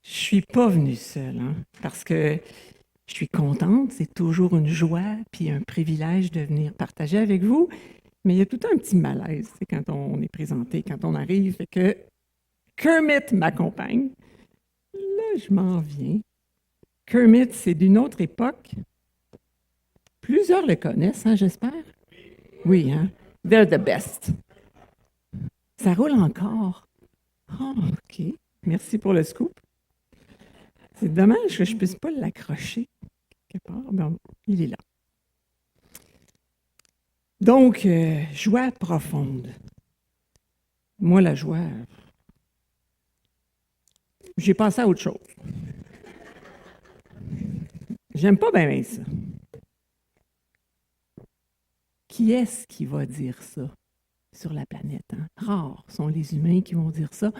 Je suis pas venue seule, hein, parce que je suis contente, c'est toujours une joie puis un privilège de venir partager avec vous, mais il y a tout un petit malaise, c'est quand on est présenté, quand on arrive, fait que Kermit m'accompagne. Là, je m'en viens. Kermit, c'est d'une autre époque. Plusieurs le connaissent, hein, j'espère? Oui, hein? They're the best. Ça roule encore. Ah, OK. Merci pour le scoop. C'est dommage que je ne puisse pas l'accrocher quelque part. Ben, il est là. Donc, joie profonde. Moi, la joie, j'ai passé à autre chose. J'aime pas bien ça. Qui est-ce qui va dire ça sur la planète? Hein? Rares sont les humains qui vont dire ça.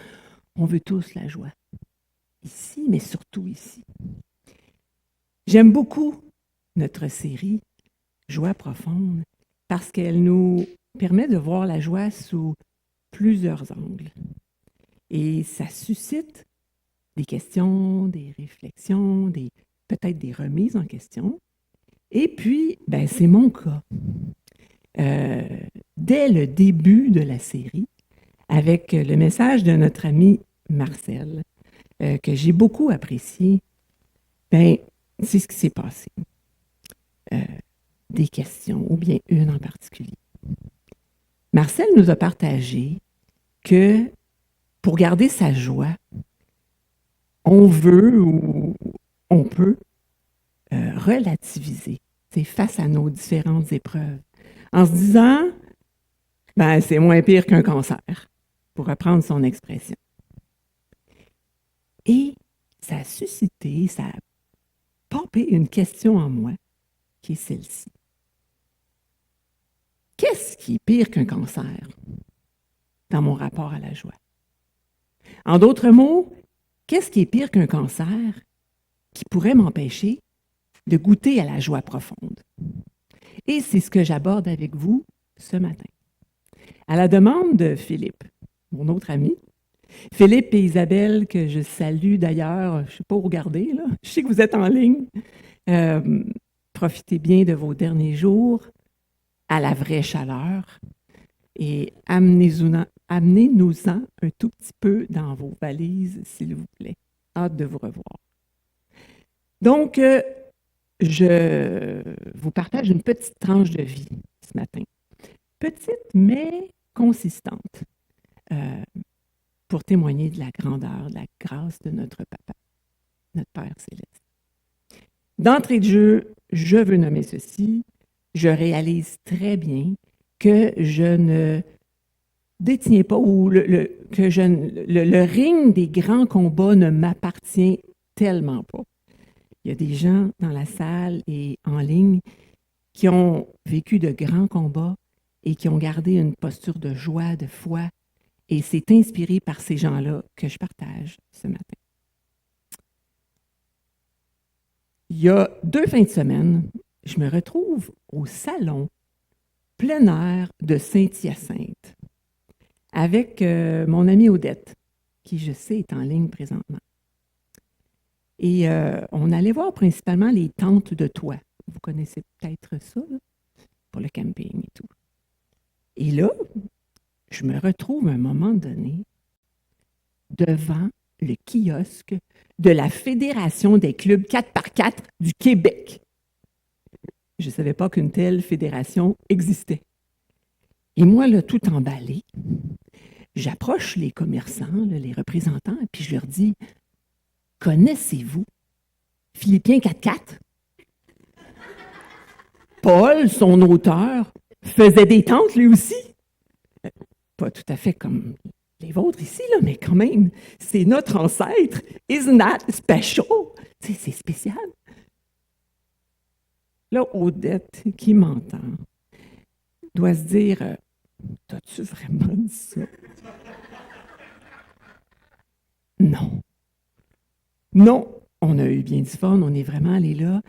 On veut tous la joie. Ici, mais surtout ici. J'aime beaucoup notre série Joie profonde parce qu'elle nous permet de voir la joie sous plusieurs angles. Et ça suscite des questions, des réflexions, peut-être des remises en question. Et puis, ben, c'est mon cas. Dès le début de la série, avec le message de notre ami Marcel, que j'ai beaucoup apprécié, ben, c'est ce qui s'est passé. Des questions, ou bien une en particulier. Marcel nous a partagé que pour garder sa joie, on veut ou on peut relativiser face à nos différentes épreuves en se disant, ben, c'est moins pire qu'un cancer, pour reprendre son expression. Et ça a suscité, ça a popé une question en moi, qui est celle-ci. Qu'est-ce qui est pire qu'un cancer dans mon rapport à la joie? En d'autres mots, qu'est-ce qui est pire qu'un cancer qui pourrait m'empêcher de goûter à la joie profonde? Et c'est ce que j'aborde avec vous ce matin. À la demande de Philippe, mon autre ami, Philippe et Isabelle, que je salue d'ailleurs, je ne sais pas où regarder, là. Je sais que vous êtes en ligne. Profitez bien de vos derniers jours à la vraie chaleur et amenez-nous-en un tout petit peu dans vos valises, s'il vous plaît. Hâte de vous revoir. Donc, je vous partage une petite tranche de vie ce matin. Petite, mais consistante, pour témoigner de la grandeur, de la grâce de notre Papa, notre Père céleste. D'entrée de jeu, je veux nommer ceci. Je réalise très bien que je ne détiens pas, ou le ring des grands combats ne m'appartient tellement pas. Il y a des gens dans la salle et en ligne qui ont vécu de grands combats et qui ont gardé une posture de joie, de foi, et c'est inspiré par ces gens-là que je partage ce matin. Il y a 2 fins de semaine, je me retrouve au salon plein air de Saint-Hyacinthe avec mon amie Odette, qui je sais est en ligne présentement. Et on allait voir principalement les tentes de toit. Vous connaissez peut-être ça, là, pour le camping et tout. Et là, je me retrouve à un moment donné devant le kiosque de la Fédération des clubs 4x4 du Québec. Je ne savais pas qu'une telle fédération existait. Et moi, là, tout emballé, j'approche les commerçants, là, les représentants, puis je leur dis, « Connaissez-vous Philippien 4x4? Paul, son auteur, faisait des tentes lui aussi. Pas tout à fait comme les vôtres ici, là, mais quand même, c'est notre ancêtre. Isn't that special? C'est spécial. Là, Odette, qui m'entend, doit se dire, t'as-tu vraiment dit ça? Non. Non, on a eu bien du fun, on est vraiment allé là,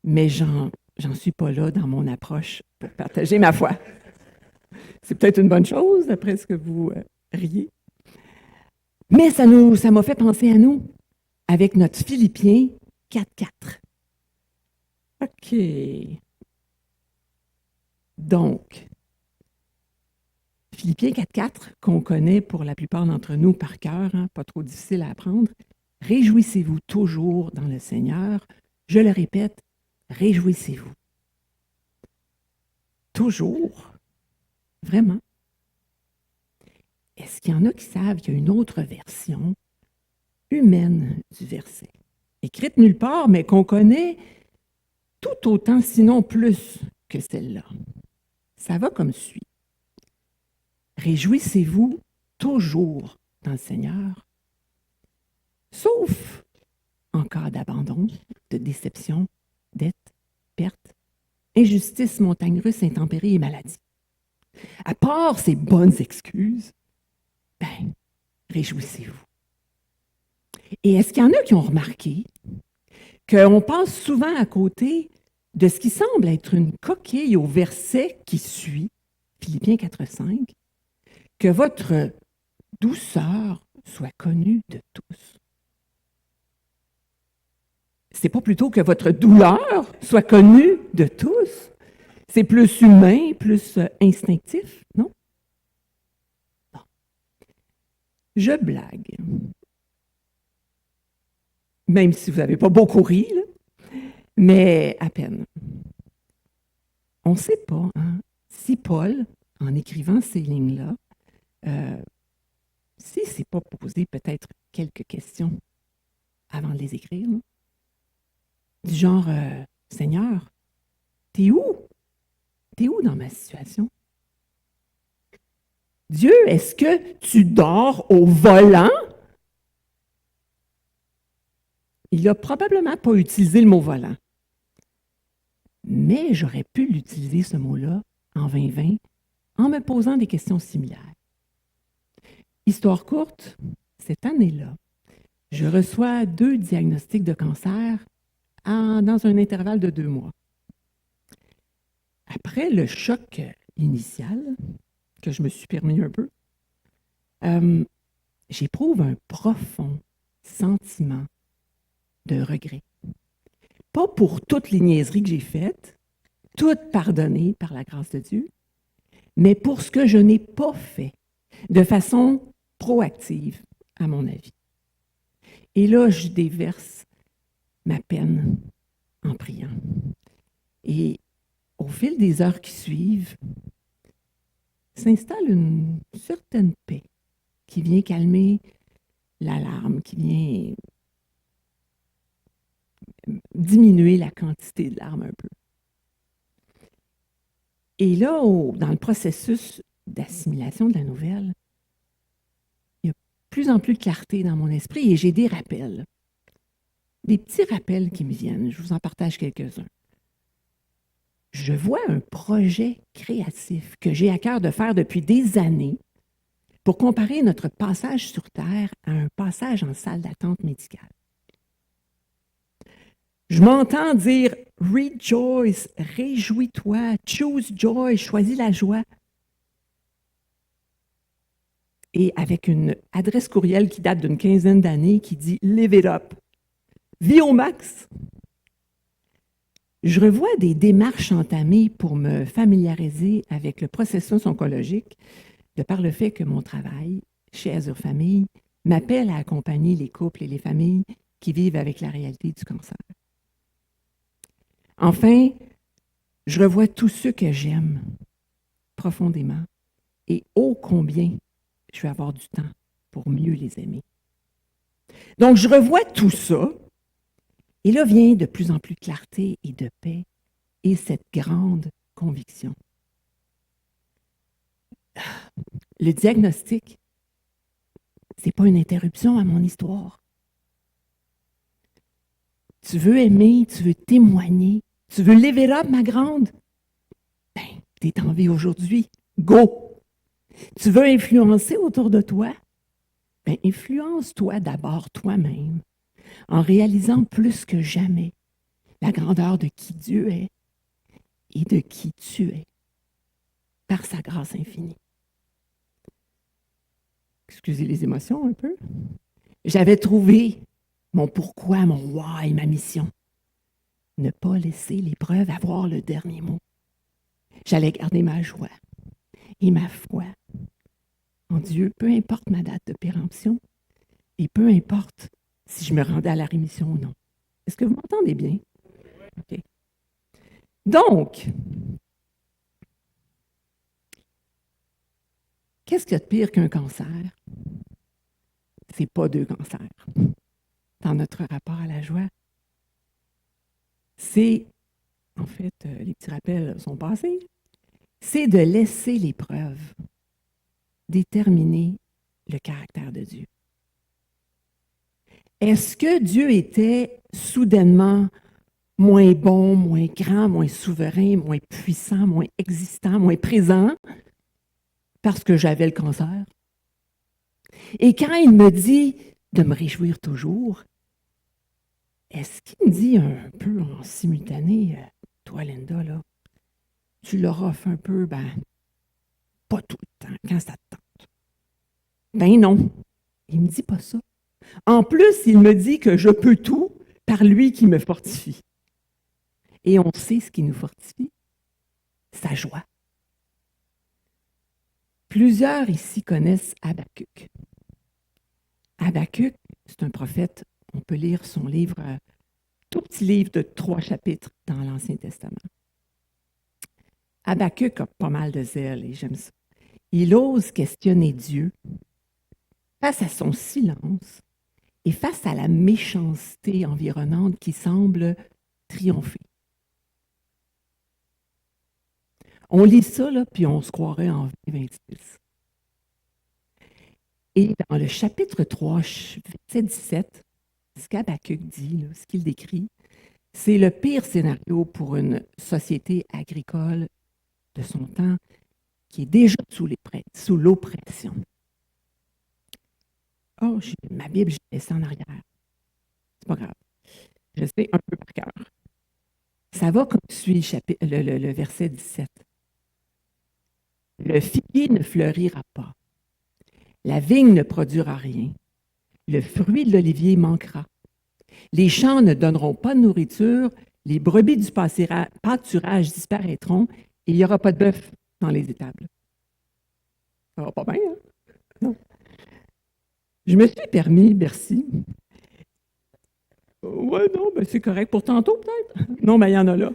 mais j'en suis pas là dans mon approche pour partager ma foi. C'est peut-être une bonne chose, d'après ce que vous riez. Mais ça m'a fait penser à nous, avec notre Philippiens 4.4. OK. Donc, Philippiens 4.4, qu'on connaît pour la plupart d'entre nous par cœur, hein, pas trop difficile à apprendre. Réjouissez-vous toujours dans le Seigneur. Je le répète, réjouissez-vous. Toujours. Vraiment. Est-ce qu'il y en a qui savent qu'il y a une autre version humaine du verset, écrite nulle part, mais qu'on connaît tout autant, sinon plus que celle-là? Ça va comme suit. Réjouissez-vous toujours dans le Seigneur, sauf en cas d'abandon, de déception, dette, perte, injustice, montagne russe, intempéries et maladie. À part ces bonnes excuses, ben, réjouissez-vous. Et est-ce qu'il y en a qui ont remarqué qu'on passe souvent à côté de ce qui semble être une coquille au verset qui suit, Philippiens 4.5, que votre douceur soit connue de tous. C'est pas plutôt que votre douleur soit connue de tous? C'est plus humain, plus instinctif, non? Bon. Je blague. Même si vous n'avez pas beaucoup ri, là, mais à peine. On ne sait pas, hein, si Paul, en écrivant ces lignes-là, si s'est pas posé peut-être quelques questions avant de les écrire, là, du genre, Seigneur, t'es où? T'es où dans ma situation? Dieu, est-ce que tu dors au volant? Il n'a probablement pas utilisé le mot volant. Mais j'aurais pu l'utiliser, ce mot-là, en 2020, en me posant des questions similaires. Histoire courte, cette année-là, je reçois 2 diagnostics de cancer dans un intervalle de 2 mois. Après le choc initial, que je me suis permis un peu, j'éprouve un profond sentiment de regret. Pas pour toutes les niaiseries que j'ai faites, toutes pardonnées par la grâce de Dieu, mais pour ce que je n'ai pas fait de façon proactive, à mon avis. Et là, je déverse ma peine en priant. Et au fil des heures qui suivent, s'installe une certaine paix qui vient calmer l'alarme, qui vient diminuer la quantité de larmes un peu. Et là, dans le processus d'assimilation de la nouvelle, il y a de plus en plus de clarté dans mon esprit et j'ai des rappels. Des petits rappels qui me viennent. Je vous en partage quelques-uns. Je vois un projet créatif que j'ai à cœur de faire depuis des années pour comparer notre passage sur Terre à un passage en salle d'attente médicale. Je m'entends dire « rejoice »,« réjouis-toi »,« choose joy »,« choisis la joie ». Et avec une adresse courriel qui date d'une 15aine d'années qui dit « live it up »,« vis au max ». Je revois des démarches entamées pour me familiariser avec le processus oncologique de par le fait que mon travail chez Azur Famille m'appelle à accompagner les couples et les familles qui vivent avec la réalité du cancer. Enfin, je revois tous ceux que j'aime profondément et ô combien je vais avoir du temps pour mieux les aimer. Donc, je revois tout ça et là vient de plus en plus de clarté et de paix et cette grande conviction. Le diagnostic, c'est pas une interruption à mon histoire. Tu veux aimer, tu veux témoigner, tu veux live it up, ma grande? Ben, t'es en vie aujourd'hui. Go! Tu veux influencer autour de toi? Ben, influence-toi d'abord toi-même en réalisant plus que jamais la grandeur de qui Dieu est et de qui tu es par sa grâce infinie. Excusez les émotions un peu. J'avais trouvé mon pourquoi, mon why, ma mission. Ne pas laisser l'épreuve avoir le dernier mot. J'allais garder ma joie et ma foi en Dieu, peu importe ma date de péremption et peu importe si je me rendais à la rémission ou non. Est-ce que vous m'entendez bien? OK. Donc, qu'est-ce qu'il y a de pire qu'un cancer? C'est pas 2 cancers. Dans notre rapport à la joie, c'est, en fait, les petits rappels sont passés, c'est de laisser l'épreuve déterminer le caractère de Dieu. Est-ce que Dieu était soudainement moins bon, moins grand, moins souverain, moins puissant, moins existant, moins présent parce que j'avais le cancer? Et quand il me dit de me réjouir toujours, est-ce qu'il me dit un peu en simultané, toi Linda, là, tu l'auras fait un peu, pas tout le temps, quand ça te tente. Ben non, il me dit pas ça. En plus, il me dit que je peux tout par lui qui me fortifie. Et on sait ce qui nous fortifie, sa joie. Plusieurs ici connaissent Habakkuk. Habakkuk, c'est un prophète. On peut lire son livre, tout petit livre de 3 chapitres dans l'Ancien Testament. Habakkuk a pas mal de zèle et j'aime ça. Il ose questionner Dieu face à son silence et face à la méchanceté environnante qui semble triompher. On lit ça, là, puis on se croirait en 26. Et dans le chapitre 3, verset 17, ce qu'Habakkuk dit, là, ce qu'il décrit, c'est le pire scénario pour une société agricole de son temps qui est déjà sous l'oppression. Oh, ma Bible, j'ai laissé en arrière. C'est pas grave. Je sais un peu par cœur. Ça va comme suit le verset 17. Le figuier ne fleurira pas. La vigne ne produira rien. Le fruit de l'olivier manquera. Les champs ne donneront pas de nourriture. Les brebis du pâturage disparaîtront et il n'y aura pas de bœuf dans les étables. Ça va pas bien, hein? Non. Je me suis permis, merci. Ouais, non, ben c'est correct. Pour tantôt, peut-être? Non, mais il y en a là.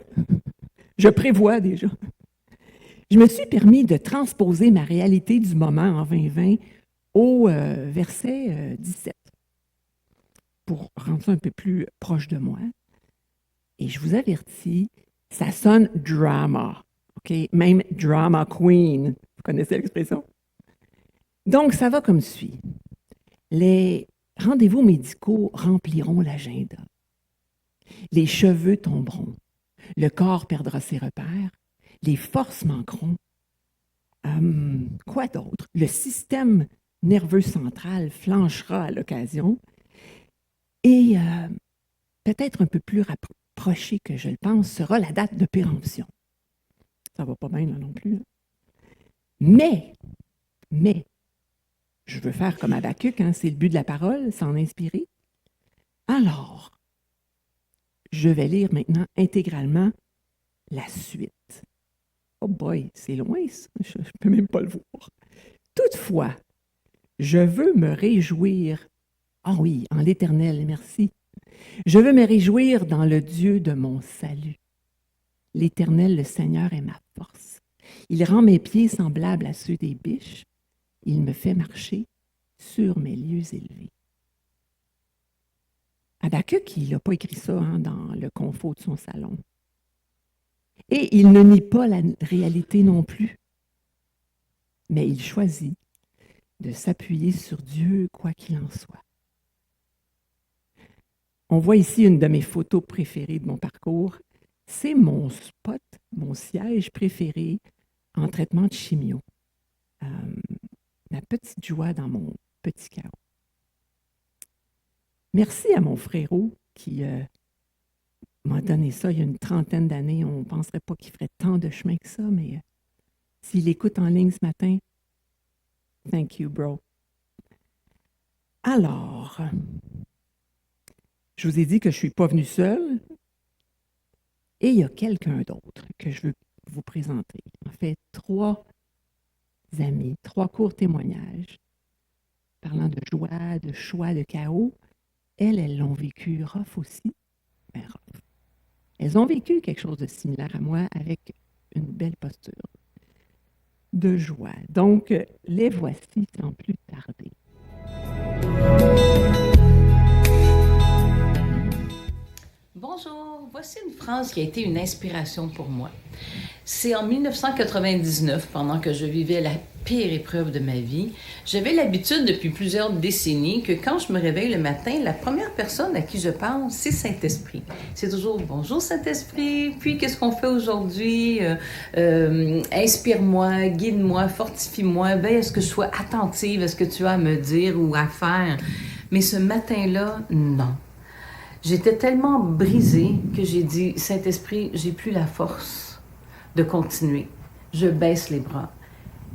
Je prévois déjà. Je me suis permis de transposer ma réalité du moment en 2020 au verset 17 pour rendre ça un peu plus proche de moi. Et je vous avertis, ça sonne drama, OK? Même drama queen. Vous connaissez l'expression? Donc, ça va comme suit. Les rendez-vous médicaux rempliront l'agenda. Les cheveux tomberont. Le corps perdra ses repères. Les forces manqueront. Quoi d'autre? Le système nerveux central flanchera à l'occasion. Et peut-être un peu plus rapproché que je le pense sera la date de péremption. Ça va pas bien là non plus. Mais, je veux faire comme Habakkuk, hein, c'est le but de la parole, s'en inspirer. Alors, je vais lire maintenant intégralement la suite. Oh boy, c'est loin ça, je ne peux même pas le voir. Toutefois, je veux me réjouir, ah oui, en l'Éternel, merci. Je veux me réjouir dans le Dieu de mon salut. L'Éternel, le Seigneur, est ma force. Il rend mes pieds semblables à ceux des biches. Il me fait marcher sur mes lieux élevés. Habakkuk, il n'a pas écrit ça dans le confort de son salon. Et il ne nie pas la réalité non plus. Mais il choisit de s'appuyer sur Dieu, quoi qu'il en soit. On voit ici une de mes photos préférées de mon parcours. C'est mon spot, mon siège préféré en traitement de chimio. Ma petite joie dans mon petit chaos. Merci à mon frérot qui m'a donné ça il y a une trentaine d'années. On ne penserait pas qu'il ferait tant de chemin que ça, mais s'il écoute en ligne ce matin, thank you, bro. Alors, Je vous ai dit que je ne suis pas venue seule. Et il y a quelqu'un d'autre que je veux vous présenter. En fait, 3 amis, 3 courts témoignages parlant de joie, de choix, de chaos. Elles l'ont vécu rough aussi, ben rough. Elles ont vécu quelque chose de similaire à moi avec une belle posture de joie. Donc, les voici sans plus tarder. Bonjour, voici une phrase qui a été une inspiration pour moi. C'est en 1999, pendant que je vivais la pire épreuve de ma vie. J'avais l'habitude depuis plusieurs décennies que quand je me réveille le matin, la première personne à qui je parle, c'est Saint-Esprit. C'est toujours « Bonjour Saint-Esprit, puis qu'est-ce qu'on fait aujourd'hui? Inspire-moi, guide-moi, fortifie-moi, veille à ce que je sois attentive à ce que tu as à me dire ou à faire. » Mais ce matin-là, non. J'étais tellement brisée que j'ai dit « Saint-Esprit, j'ai plus la force de continuer. Je baisse les bras. »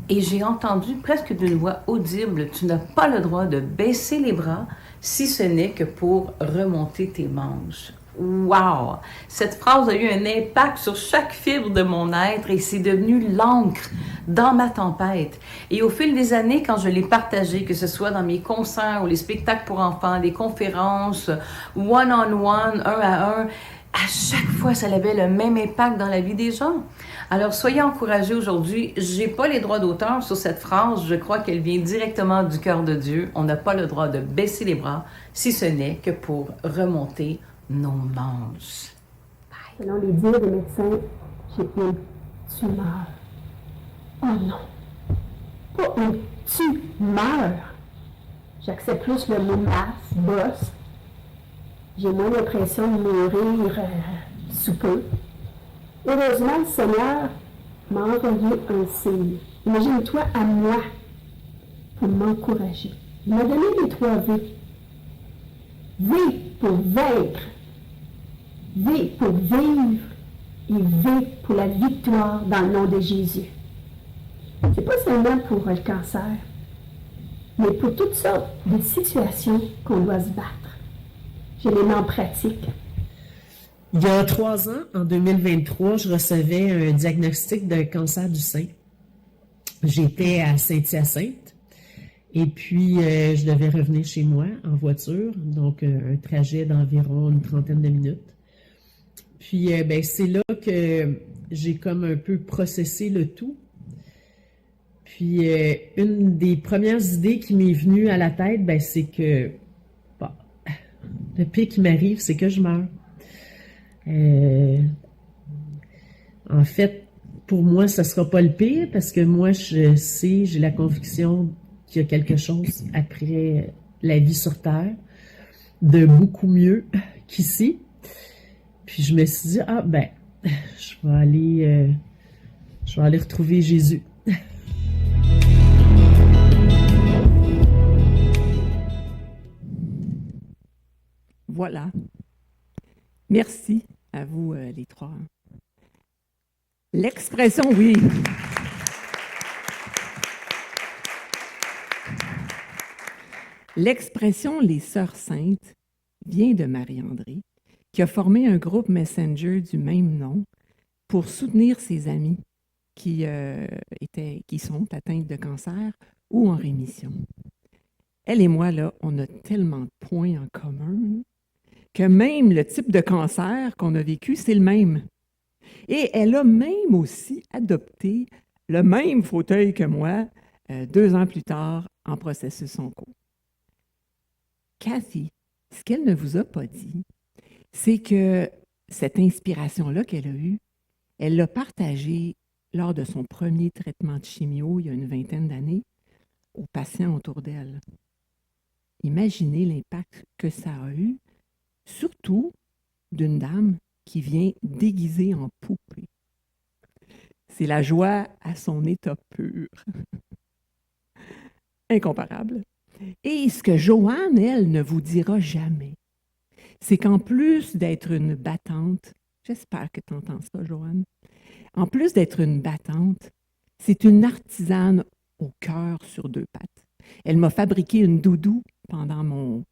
Et j'ai entendu presque d'une voix audible « Tu n'as pas le droit de baisser les bras si ce n'est que pour remonter tes manches. » Wow! Cette phrase a eu un impact sur chaque fibre de mon être et c'est devenu l'encre dans ma tempête. Et au fil des années, quand je l'ai partagé, que ce soit dans mes concerts ou les spectacles pour enfants, des conférences, one-on-one, un à un, à chaque fois, ça avait le même impact dans la vie des gens. Alors, soyez encouragés aujourd'hui. J'ai pas les droits d'auteur sur cette phrase. Je crois qu'elle vient directement du cœur de Dieu. On n'a pas le droit de baisser les bras, si ce n'est que pour remonter nos manches. Bye. Selon les dires des médecins, j'ai une tumeur. Oh non! Pas une tumeur! J'accepte plus le mot masse, bosse. J'ai moins l'impression de mourir sous peu. Heureusement, le Seigneur m'a envoyé un signe. Imagine-toi à moi pour m'encourager. Il m'a donné les 3 V. V pour vaincre. V pour vivre. Et V pour la victoire dans le nom de Jésus. C'est pas seulement pour le cancer, mais pour toutes sortes de situations qu'on doit se battre. Je les mets en pratique. Il y a 3 ans, en 2023, je recevais un diagnostic d'un cancer du sein. J'étais à Saint-Hyacinthe et puis je devais revenir chez moi en voiture, donc un trajet d'environ une 30aine de minutes. Puis c'est là que j'ai comme un peu processé le tout. Puis une des premières idées qui m'est venue à la tête, c'est que le pire qui m'arrive, c'est que je meurs. En fait, pour moi, ça ne sera pas le pire parce que moi, je sais, j'ai la conviction qu'il y a quelque chose après la vie sur Terre de beaucoup mieux qu'ici. Puis je me suis dit, je vais aller retrouver Jésus. Voilà. Merci à vous, les 3. L'expression, oui. L'expression « les Sœurs Saintes » vient de Marie-André, qui a formé un groupe Messenger du même nom pour soutenir ses amis qui sont atteintes de cancer ou en rémission. Elle et moi, là, on a tellement de points en commun que même le type de cancer qu'on a vécu, c'est le même. Et elle a même aussi adopté le même fauteuil que moi 2 ans plus tard en processus en cours. Cathy, ce qu'elle ne vous a pas dit, c'est que cette inspiration-là qu'elle a eue, elle l'a partagée lors de son premier traitement de chimio il y a une 20aine d'années aux patients autour d'elle. Imaginez l'impact que ça a eu, surtout d'une dame qui vient déguisée en poupée. C'est la joie à son état pur. Incomparable. Et ce que Joanne, elle, ne vous dira jamais, c'est qu'en plus d'être une battante, j'espère que tu entends ça, Joanne, en plus d'être une battante, c'est une artisane au cœur sur 2 pattes. Elle m'a fabriqué une doudou pendant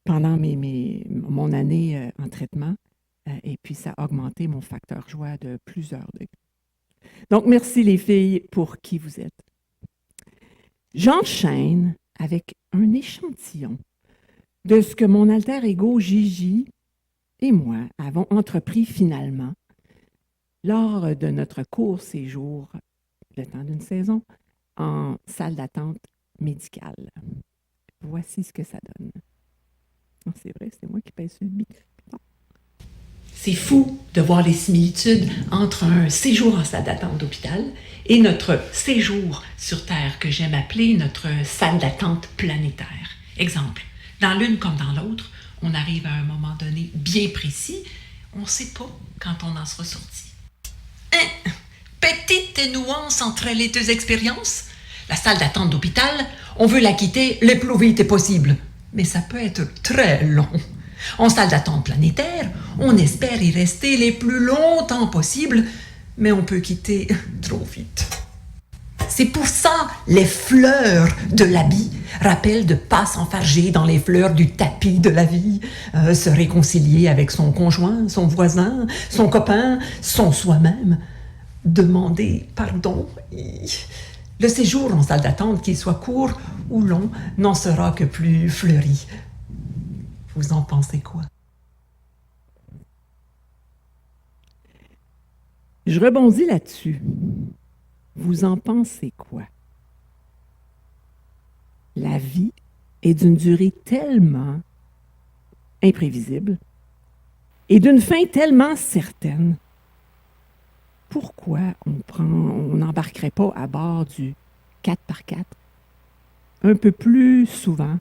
pendant mon année en traitement. Et puis, ça a augmenté mon facteur joie de plusieurs degrés. Donc, merci les filles pour qui vous êtes. J'enchaîne avec un échantillon de ce que mon alter ego Gigi et moi avons entrepris finalement lors de notre court séjour, le temps d'une saison, en salle d'attente médicale. Voici ce que ça donne. Non, c'est vrai, c'est moi qui pèse sur le micro. C'est fou de voir les similitudes entre un séjour en salle d'attente d'hôpital et notre séjour sur Terre, que j'aime appeler notre salle d'attente planétaire. Exemple, dans l'une comme dans l'autre, on arrive à un moment donné bien précis, on ne sait pas quand on en sera sorti. Petite nuance entre les deux expériences. La salle d'attente d'hôpital, on veut la quitter le plus vite possible, mais ça peut être très long. En salle d'attente planétaire, on espère y rester les plus longtemps possible, mais on peut quitter trop vite. C'est pour ça les fleurs de l'habit rappellent de ne pas s'enfarger dans les fleurs du tapis de la vie, se réconcilier avec son conjoint, son voisin, son copain, son soi-même, demander pardon. Le séjour en salle d'attente, qu'il soit court ou long, n'en sera que plus fleuri. Vous en pensez quoi? Je rebondis là-dessus. Vous en pensez quoi? La vie est d'une durée tellement imprévisible et d'une fin tellement certaine. Pourquoi on n'embarquerait pas à bord du 4x4 un peu plus souvent,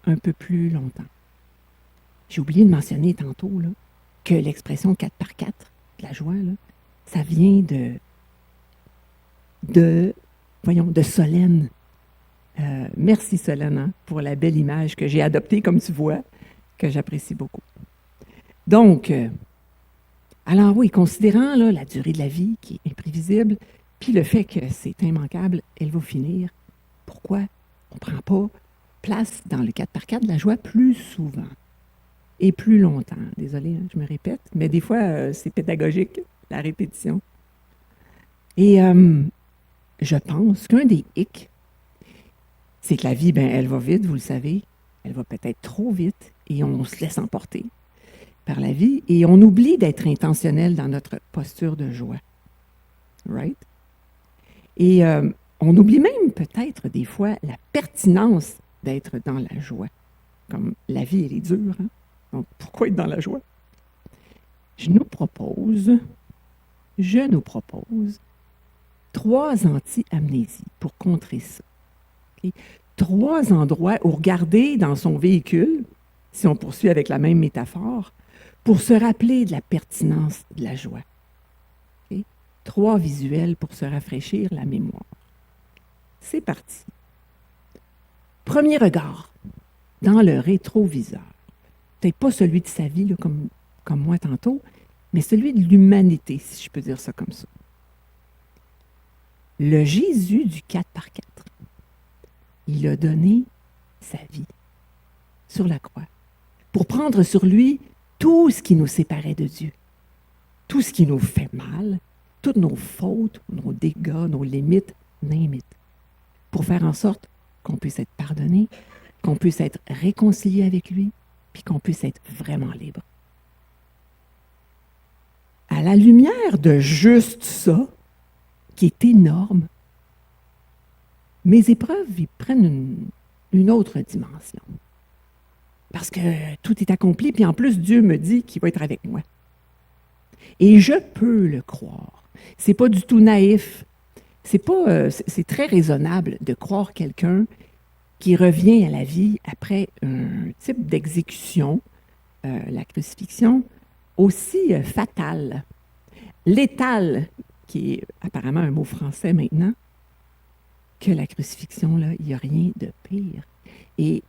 un peu plus longtemps? J'ai oublié de mentionner tantôt là, que l'expression 4x4, de la joie, là, ça vient de Solène. Merci Solène hein, pour la belle image que j'ai adoptée, comme tu vois, que j'apprécie beaucoup. Donc, alors oui, considérant là, la durée de la vie qui est imprévisible, puis le fait que c'est immanquable, elle va finir, pourquoi on ne prend pas place dans le 4x4 de la joie plus souvent et plus longtemps? Désolée, hein, je me répète, mais des fois, c'est pédagogique, la répétition. Et je pense qu'un des hicks, c'est que la vie, ben, elle va vite, vous le savez, elle va peut-être trop vite et on se laisse emporter par la vie et on oublie d'être intentionnel dans notre posture de joie. Right? Et on oublie même peut-être des fois la pertinence d'être dans la joie. Comme la vie, elle est dure, hein? Donc pourquoi être dans la joie? Je nous propose 3 anti-amnésies pour contrer ça. Okay? 3 endroits où regarder dans son véhicule, si on poursuit avec la même métaphore, pour se rappeler de la pertinence de la joie. Okay? 3 visuels pour se rafraîchir la mémoire. C'est parti. Premier regard, dans le rétroviseur. Peut-être pas celui de sa vie, là, comme moi tantôt, mais celui de l'humanité, si je peux dire ça comme ça. Le Jésus du 4x4, il a donné sa vie sur la croix pour prendre sur lui tout ce qui nous séparait de Dieu, tout ce qui nous fait mal, toutes nos fautes, nos dégâts, nos limites, name it, pour faire en sorte qu'on puisse être pardonné, qu'on puisse être réconcilié avec lui, puis qu'on puisse être vraiment libre. À la lumière de juste ça, qui est énorme, mes épreuves y prennent une autre dimension. Parce que tout est accompli, puis en plus, Dieu me dit qu'il va être avec moi. Et je peux le croire. C'est pas du tout naïf. C'est très raisonnable de croire quelqu'un qui revient à la vie après un type d'exécution, la crucifixion, aussi fatale. Létale, qui est apparemment un mot français maintenant, que la crucifixion, là, il n'y a rien de pire. Et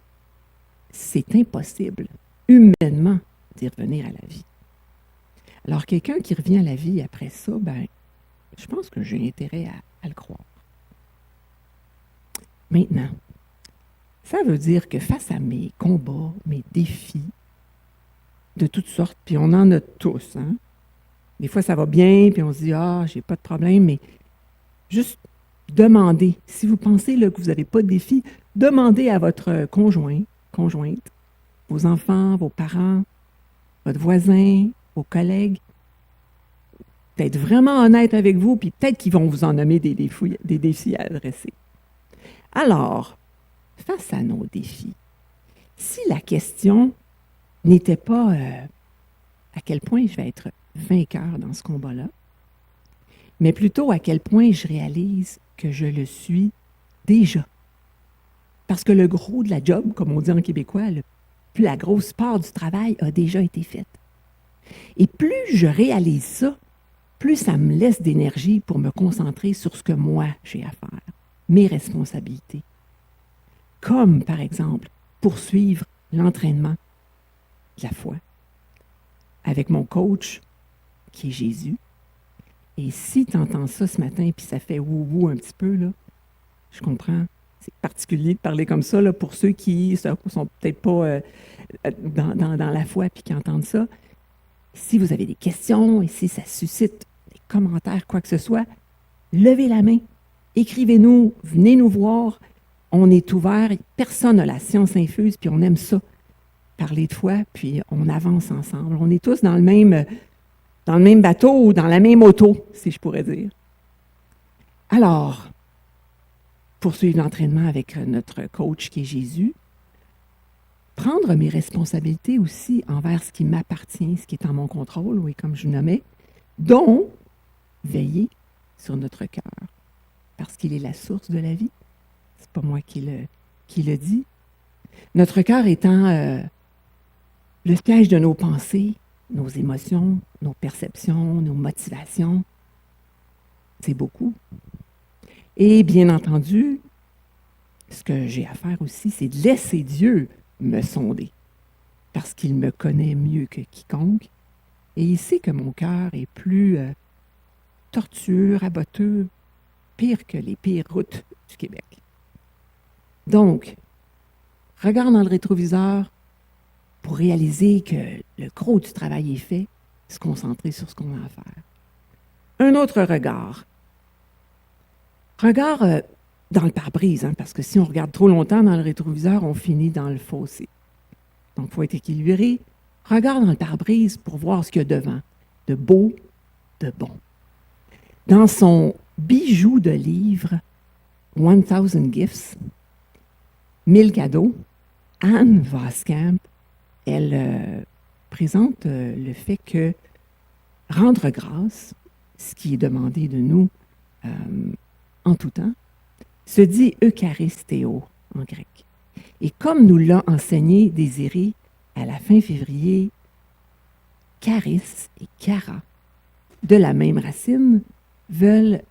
c'est impossible, humainement, d'y revenir à la vie. Alors, quelqu'un qui revient à la vie après ça, ben, je pense que j'ai intérêt à le croire. Maintenant, Ça veut dire que face à mes combats, mes défis, de toutes sortes, puis on en a tous, hein? Des fois, ça va bien, puis on se dit « Ah, j'ai pas de problème », mais juste demandez. Si vous pensez là, que vous n'avez pas de défi, demandez à votre conjointe, vos enfants, vos parents, votre voisin, vos collègues, d'être vraiment honnête avec vous, puis peut-être qu'ils vont vous en nommer des défis à adresser. Alors, face à nos défis, si la question n'était pas à quel point je vais être vainqueur dans ce combat-là, mais plutôt à quel point je réalise que je le suis déjà. Parce que le gros de la job, comme on dit en québécois, la grosse part du travail a déjà été faite. Et plus je réalise ça, plus ça me laisse d'énergie pour me concentrer sur ce que moi j'ai à faire, mes responsabilités. Comme, par exemple, poursuivre l'entraînement de la foi avec mon coach, qui est Jésus. Et si tu entends ça ce matin, puis ça fait wou-wou un petit peu, là, je comprends. C'est particulier de parler comme ça là, pour ceux qui sont peut-être pas dans la foi puis qui entendent ça. Si vous avez des questions et si ça suscite des commentaires, quoi que ce soit, levez la main, écrivez-nous, venez nous voir. On est ouvert, personne n'a la science infuse, puis on aime ça, parler de foi, puis on avance ensemble. On est tous dans le même bateau ou dans la même auto, si je pourrais dire. Alors, poursuivre l'entraînement avec notre coach qui est Jésus, prendre mes responsabilités aussi envers ce qui m'appartient, ce qui est en mon contrôle, oui, comme je nommais, dont veiller sur notre cœur, parce qu'il est la source de la vie. C'est pas moi qui le dis. Notre cœur étant le siège de nos pensées, nos émotions, nos perceptions, nos motivations. C'est beaucoup. Et bien entendu, ce que j'ai à faire aussi, c'est de laisser Dieu me sonder, parce qu'il me connaît mieux que quiconque, et il sait que mon cœur est plus tortueux, raboteux, pire que les pires routes du Québec. Donc, regarde dans le rétroviseur pour réaliser que le gros du travail est fait, se concentrer sur ce qu'on a à faire. Un autre regard. Regard dans le pare-brise, hein, parce que si on regarde trop longtemps dans le rétroviseur, on finit dans le fossé. Donc, il faut être équilibré. Regard dans le pare-brise pour voir ce qu'il y a devant, de beau, de bon. Dans son bijou de livre, 1000 Gifts, 1000 cadeaux, Anne Voskamp, elle présente le fait que rendre grâce, ce qui est demandé de nous en tout temps, se dit Eucharisteo en grec. Et comme nous l'a enseigné Désiré à la fin février, charis et chara, de la même racine, veulent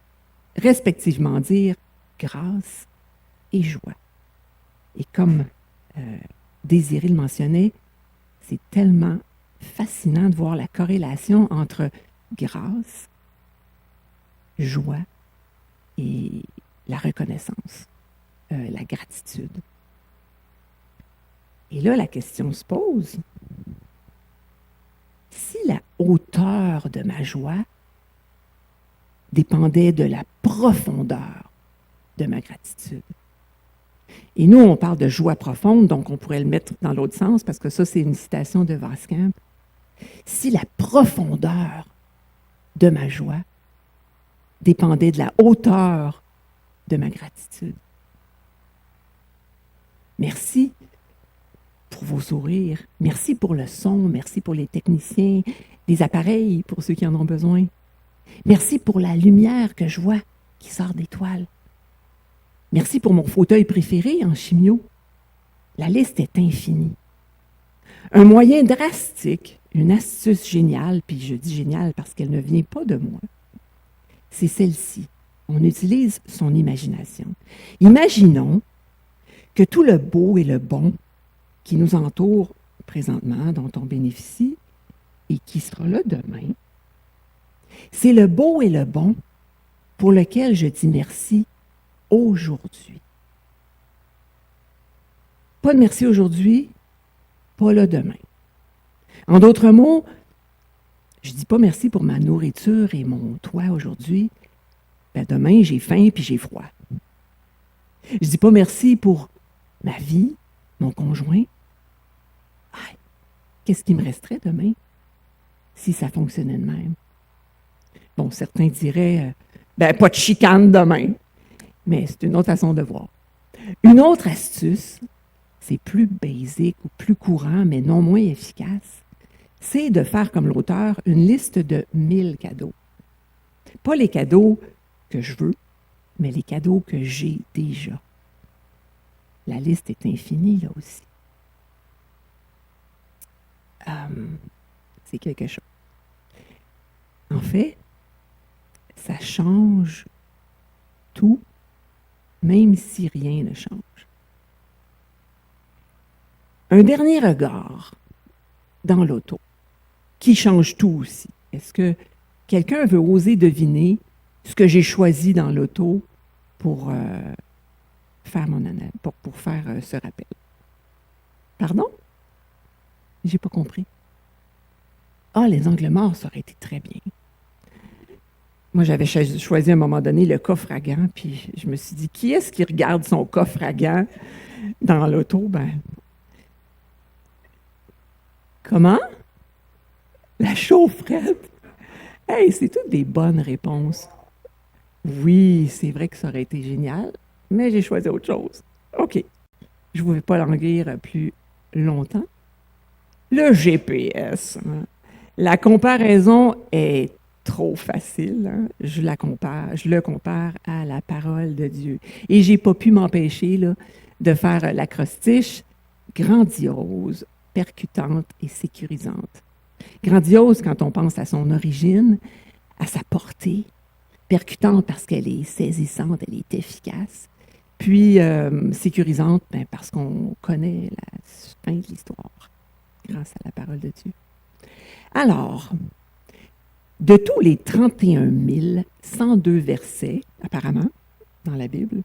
respectivement dire grâce et joie. Et comme Désiré le mentionnait, c'est tellement fascinant de voir la corrélation entre grâce, joie et la reconnaissance, la gratitude. Et là, la question se pose, si la hauteur de ma joie dépendait de la profondeur de ma gratitude. Et nous, on parle de joie profonde, donc on pourrait le mettre dans l'autre sens, parce que ça, c'est une citation de Voskamp. Si la profondeur de ma joie dépendait de la hauteur de ma gratitude. Merci pour vos sourires. Merci pour le son. Merci pour les techniciens, les appareils pour ceux qui en ont besoin. Merci pour la lumière que je vois qui sort des toiles. Merci pour mon fauteuil préféré en chimio. La liste est infinie. Un moyen drastique, une astuce géniale, puis je dis géniale parce qu'elle ne vient pas de moi, c'est celle-ci. On utilise son imagination. Imaginons que tout le beau et le bon qui nous entoure présentement, dont on bénéficie, et qui sera là demain, c'est le beau et le bon pour lequel je dis merci aujourd'hui. pas de merci aujourd'hui, pas là demain. En d'autres mots, je dis pas merci pour ma nourriture et mon toit aujourd'hui. Ben demain, j'ai faim puis j'ai froid. Je dis pas merci pour ma vie, mon conjoint. Ah, qu'est-ce qui me resterait demain si ça fonctionnait de même? Bon, certains diraient, ben pas de chicane demain. Mais c'est une autre façon de voir. Une autre astuce, c'est plus basique ou plus courant, mais non moins efficace, c'est de faire comme l'auteur une liste de 1000 cadeaux. Pas les cadeaux que je veux, mais les cadeaux que j'ai déjà. La liste est infinie, là aussi. C'est quelque chose. En fait, ça change tout, même si rien ne change. Un dernier regard dans l'auto, qui change tout aussi. Est-ce que quelqu'un veut oser deviner ce que j'ai choisi dans l'auto pour faire mon analyse, pour faire ce rappel? Pardon? J'ai pas compris. Ah, les angles morts, ça aurait été très bien. Moi, j'avais choisi à un moment donné le coffre à gants, puis je me suis dit, qui est-ce qui regarde son coffre à gants dans l'auto? Ben, comment? La chaufferette. Hey, c'est toutes des bonnes réponses. Oui, c'est vrai que ça aurait été génial, mais j'ai choisi autre chose. OK. Je ne vais pas languir plus longtemps. Le GPS. Hein. La comparaison est trop facile. Hein. Je le compare à la parole de Dieu. Et j'ai pas pu m'empêcher là, de faire l'acrostiche grandiose, percutante et sécurisante. Grandiose quand on pense à son origine, à sa portée, percutante parce qu'elle est saisissante, elle est efficace, puis sécurisante parce qu'on connaît la fin de l'histoire grâce à la parole de Dieu. Alors, de tous les 31 102 versets, apparemment, dans la Bible,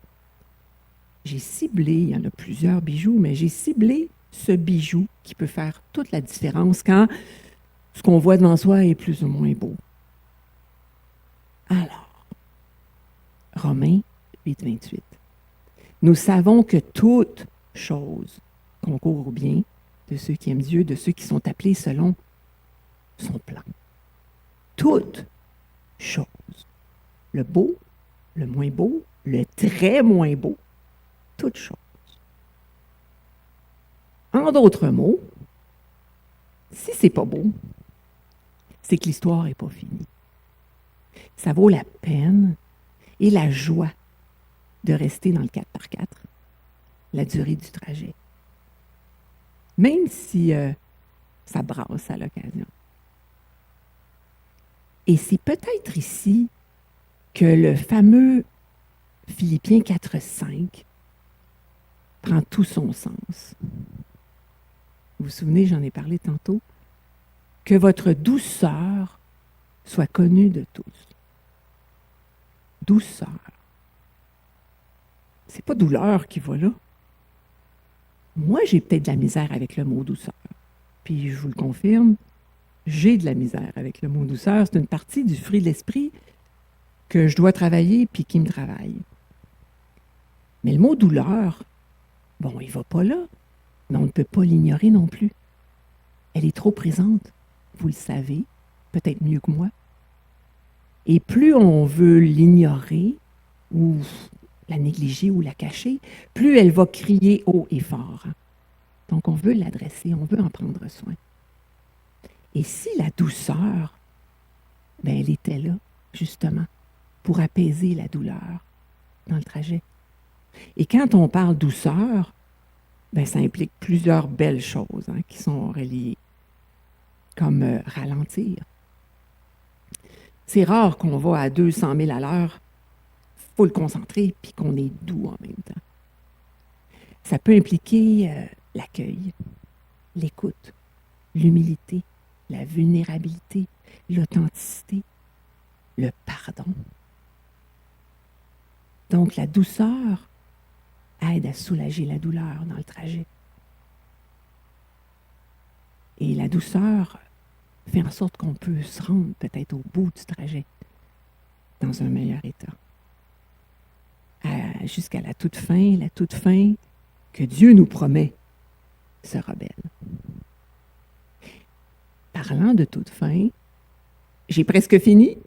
j'ai ciblé, il y en a plusieurs bijoux, mais j'ai ciblé ce bijou qui peut faire toute la différence quand ce qu'on voit devant soi est plus ou moins beau. Alors, Romains 8, 28. Nous savons que toute chose concourt au bien de ceux qui aiment Dieu, de ceux qui sont appelés selon son plan. Toute chose. Le beau, le moins beau, le très moins beau, toute chose. En d'autres mots, si c'est pas beau, c'est que l'histoire n'est pas finie. Ça vaut la peine et la joie de rester dans le 4x4, la durée du trajet. Même si ça brasse à l'occasion. Et c'est peut-être ici que le fameux Philippiens 4,5 prend tout son sens. Vous vous souvenez, j'en ai parlé tantôt, que votre douceur soit connue de tous. Douceur. C'est pas douleur qui va là. Moi, j'ai peut-être de la misère avec le mot douceur. Puis, je vous le confirme, j'ai de la misère avec le mot douceur. C'est une partie du fruit de l'esprit que je dois travailler puis qui me travaille. Mais le mot douleur, bon, il va pas là. Mais on ne peut pas l'ignorer non plus. Elle est trop présente. Vous le savez, peut-être mieux que moi. Et plus on veut l'ignorer ou la négliger ou la cacher, plus elle va crier haut et fort. Donc, on veut l'adresser, on veut en prendre soin. Et si la douceur, ben, elle était là, justement, pour apaiser la douleur dans le trajet. Et quand on parle douceur, ben, ça implique plusieurs belles choses qui sont reliées, comme ralentir. C'est rare qu'on va à 200 000 à l'heure, il faut le concentrer, puis qu'on est doux en même temps. Ça peut impliquer l'accueil, l'écoute, l'humilité, la vulnérabilité, l'authenticité, le pardon. Donc, la douceur aide à soulager la douleur dans le trajet. Et la douceur fait en sorte qu'on peut se rendre peut-être au bout du trajet dans un meilleur état. Jusqu'à la toute fin que Dieu nous promet sera belle. Parlant de toute fin, j'ai presque fini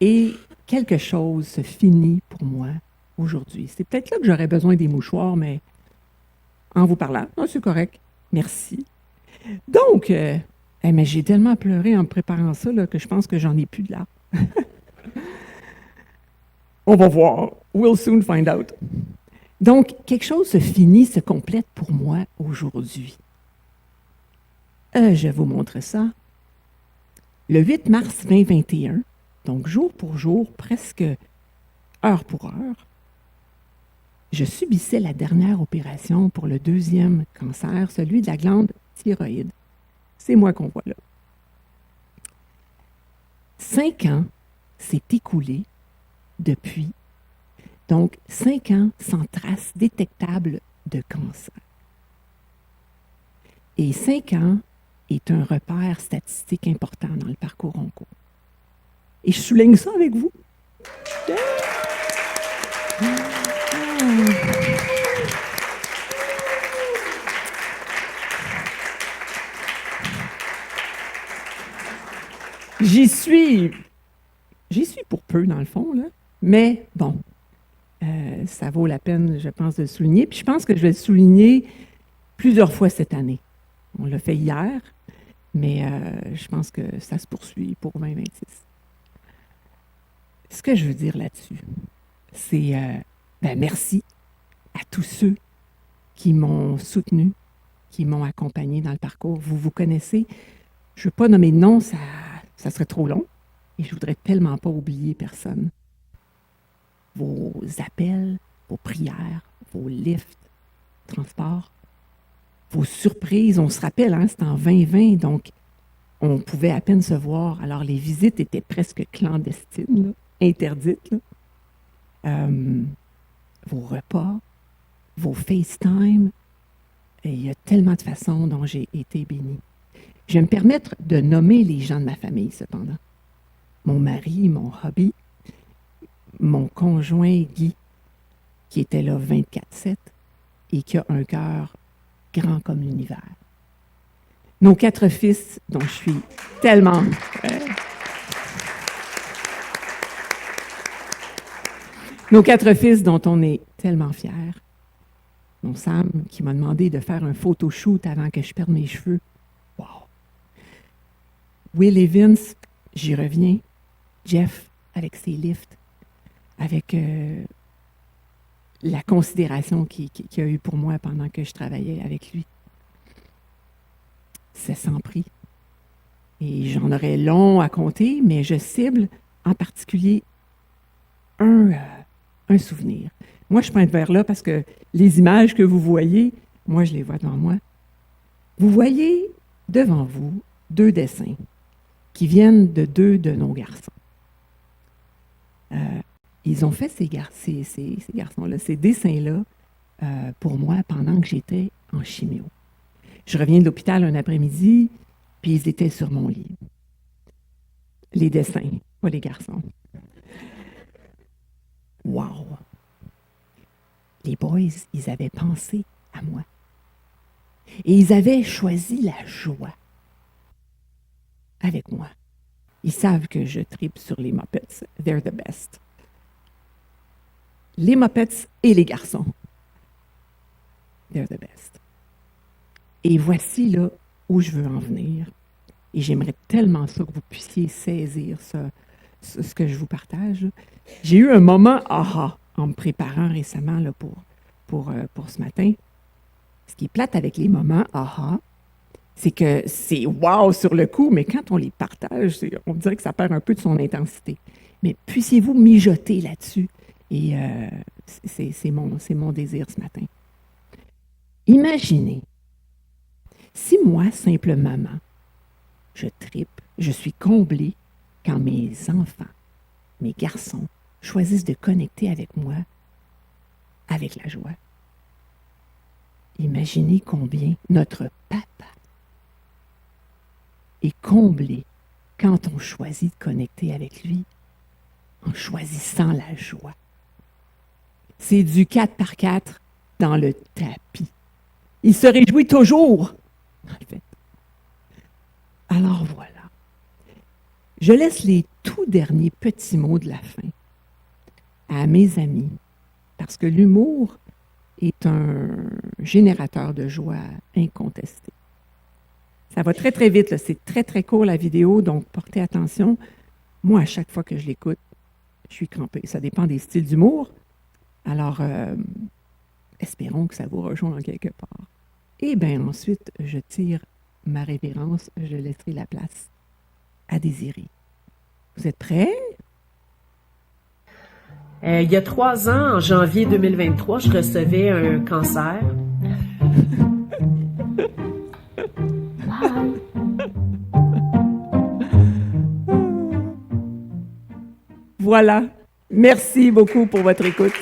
et quelque chose se finit pour moi aujourd'hui. C'est peut-être là que j'aurais besoin des mouchoirs, mais en vous parlant, c'est correct. Merci. Donc, mais j'ai tellement pleuré en me préparant ça là, que je pense que j'en ai plus de là. On va voir. We'll soon find out. Donc, quelque chose se finit, se complète pour moi aujourd'hui. Je vous montre ça. Le 8 mars 2021, donc jour pour jour, presque heure pour heure, je subissais la dernière opération pour le 2e cancer, celui de la glande thyroïde. C'est moi qu'on voit là. 5 ans s'est écoulé depuis. Donc, 5 ans sans trace détectable de cancer. Et 5 ans est un repère statistique important dans le parcours Onco. Et je souligne ça avec vous. J'y suis pour peu, dans le fond, là. Mais bon, ça vaut la peine, je pense, de le souligner. Puis je pense que je vais le souligner plusieurs fois cette année. On l'a fait hier, mais je pense que ça se poursuit pour 2026. Ce que je veux dire là-dessus, c'est merci à tous ceux qui m'ont soutenu, qui m'ont accompagné dans le parcours. Vous vous connaissez. Je ne veux pas nommer de nom, ça serait trop long. Et je ne voudrais tellement pas oublier personne. Vos appels, vos prières, vos lifts, transports, vos surprises. On se rappelle, hein, c'était en 2020, donc on pouvait à peine se voir. Alors les visites étaient presque clandestines, là, interdites. Là. Vos repas, vos FaceTime. Et il y a tellement de façons dont j'ai été bénie. Je vais me permettre de nommer les gens de ma famille, cependant. Mon mari, mon hubby, mon conjoint Guy, qui était là 24/7 et qui a un cœur grand comme l'univers. Nos 4 fils, dont je suis tellement... Nos 4 fils dont on est tellement fiers. Mon Sam, qui m'a demandé de faire un photoshoot avant que je perde mes cheveux. Wow! Will et Vince, j'y reviens. Jeff, avec ses lifts, avec la considération qu'il a eue pour moi pendant que je travaillais avec lui. C'est sans prix. Et j'en aurais long à compter, mais je cible en particulier un souvenir. Moi, je pointe vers là parce que les images que vous voyez, moi, je les vois devant moi. Vous voyez devant vous 2 dessins qui viennent de 2 de nos garçons. Ils ont fait ces garçons-là, ces dessins-là, pour moi pendant que j'étais en chimio. Je reviens de l'hôpital un après-midi, puis ils étaient sur mon lit. Les dessins, pas les garçons. Wow! Les boys, ils avaient pensé à moi. Et ils avaient choisi la joie avec moi. Ils savent que je tripe sur les Muppets. They're the best. Les Muppets et les garçons. They're the best. Et voici là où je veux en venir. Et j'aimerais tellement ça que vous puissiez saisir ce que je vous partage. J'ai eu un moment aha en me préparant récemment là, pour ce matin. Ce qui est plate avec les moments aha, c'est que c'est wow sur le coup, mais quand on les partage, on dirait que ça perd un peu de son intensité. Mais puissiez-vous mijoter là-dessus? Et c'est mon désir ce matin. Imaginez, si moi, simple maman, je tripe, je suis comblée quand mes enfants, mes garçons, choisissent de connecter avec moi avec la joie. Imaginez combien notre papa et comblé quand on choisit de connecter avec lui en choisissant la joie. C'est du 4x4 dans le tapis. Il se réjouit toujours, en fait. Alors voilà. Je laisse les tout derniers petits mots de la fin à mes amis, parce que l'humour est un générateur de joie incontesté. Ça va très, très vite, là. C'est très, très court la vidéo, donc portez attention. Moi, à chaque fois que je l'écoute, je suis crampée. Ça dépend des styles d'humour. Alors, espérons que ça vous rejoint quelque part. Et bien ensuite, je tire ma révérence, je laisserai la place à désirer. Vous êtes prêts? Il y a 3 ans, en janvier 2023, je recevais un cancer. Bye. Voilà. Merci beaucoup pour votre écoute.